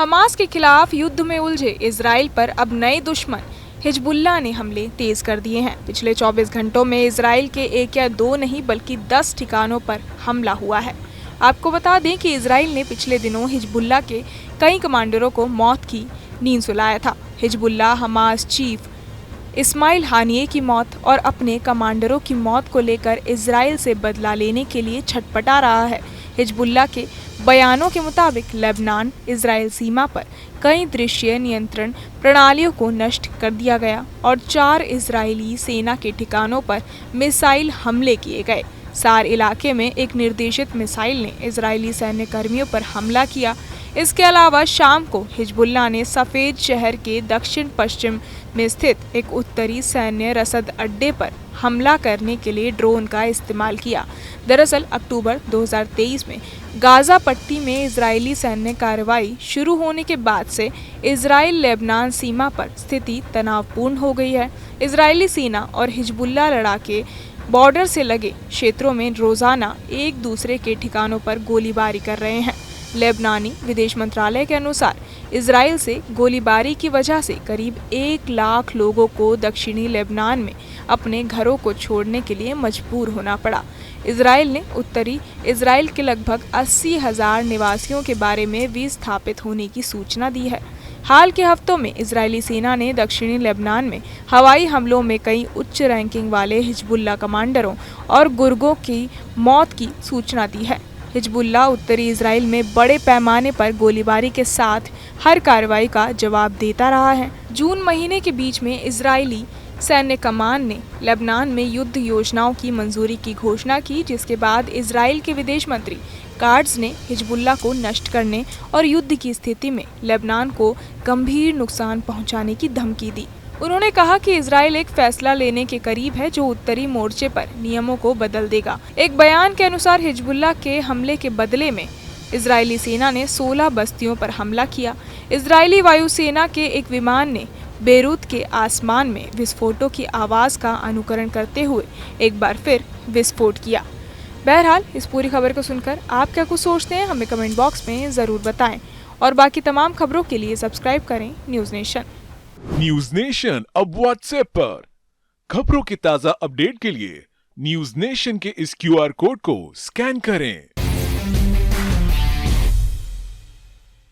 Hamas के खिलाफ युद्ध में उलझे इजराइल पर अब नए दुश्मन हिजबुल्लाह ने हमले तेज कर दिए हैं। पिछले 24 घंटों में इजराइल के एक या दो नहीं बल्कि 10 ठिकानों पर हमला हुआ है। आपको बता दें कि इजराइल ने पिछले दिनों हिजबुल्लाह के कई कमांडरों को मौत की नींद सुलाया था। Hezbollah Hamas chief Ismail Haniyeh की मौत और अपने कमांडरों की मौत को लेकर इजराइल से बदला लेने के लिए छटपटा रहा है। हिजबुल्लाह के बयानों के मुताबिक लेबनान इजराइल सीमा पर कई दृश्य नियंत्रण प्रणालियों को नष्ट कर दिया गया और 4 इजरायली सेना के ठिकानों पर मिसाइल हमले किए गए। सार इलाके में एक निर्देशित मिसाइल ने इजरायली सैन्य कर्मियों पर हमला किया। इसके अलावा शाम को हिजबुल्लाह ने सफेद शहर के दक्षिण पश्चिम में स्थित एक उत्तरी सैन्य रसद अड्डे पर हमला करने के लिए ड्रोन का इस्तेमाल किया। दरअसल अक्टूबर 2023 में गाजा पट्टी में इजरायली सैन्य कार्रवाई शुरू होने के बाद से इजराइल लेबनान सीमा पर स्थिति तनावपूर्ण हो गई है। इजरायली सेना और हिजबुल्लाह लड़ाके बॉर्डर से लगे क्षेत्रों में रोजाना एक दूसरे के ठिकानों पर गोलीबारी कर रहे हैं। लेबनानी विदेश मंत्रालय के अनुसार इजराइल से गोलीबारी की वजह से करीब 1 लाख लोगों को दक्षिणी लेबनान में अपने घरों को छोड़ने के लिए मजबूर होना पड़ा। इजराइल ने उत्तरी इजराइल के लगभग 80,000 निवासियों के बारे में विस्थापित होने की सूचना दी है। हाल के हफ्तों में इजरायली सेना ने दक्षिणी लेबनान में हवाई हमलों में कई उच्च रैंकिंग वाले हिजबुल्लाह कमांडरों और गुर्गों की मौत की सूचना दी है। हिजबुल्लाह उत्तरी इजराइल में बड़े पैमाने पर गोलीबारी के साथ हर कार्रवाई का जवाब देता रहा है। जून महीने के बीच में इजरायली सैन्य कमान ने लेबनान में युद्ध योजनाओं की मंजूरी की घोषणा की, जिसके बाद इजराइल के विदेश मंत्री कार्ड्स ने हिजबुल्लाह को नष्ट करने और युद्ध की स्थिति में लेबनान को गंभीर नुकसान पहुंचाने की धमकी दी। उन्होंने कहा कि इजराइल एक फैसला लेने के करीब है जो उत्तरी मोर्चे पर नियमों को बदल देगा। एक बयान के अनुसार हिजबुल्लाह के हमले के बदले में इजरायली सेना ने 16 बस्तियों पर हमला किया। इजरायली वायुसेना के एक विमान ने बेरूत के आसमान में विस्फोटों की आवाज़ का अनुकरण करते हुए एक बार फिर विस्फोट किया। बहरहाल इस पूरी खबर को सुनकर आप क्या कुछ सोचते हैं, हमें कमेंट बॉक्स में ज़रूर बताएं और बाकी तमाम खबरों के लिए सब्सक्राइब करें न्यूज़ नेशन। न्यूज नेशन अब व्हाट्सएप पर खबरों की ताजा अपडेट के लिए न्यूज नेशन के इस QR कोड को स्कैन करें।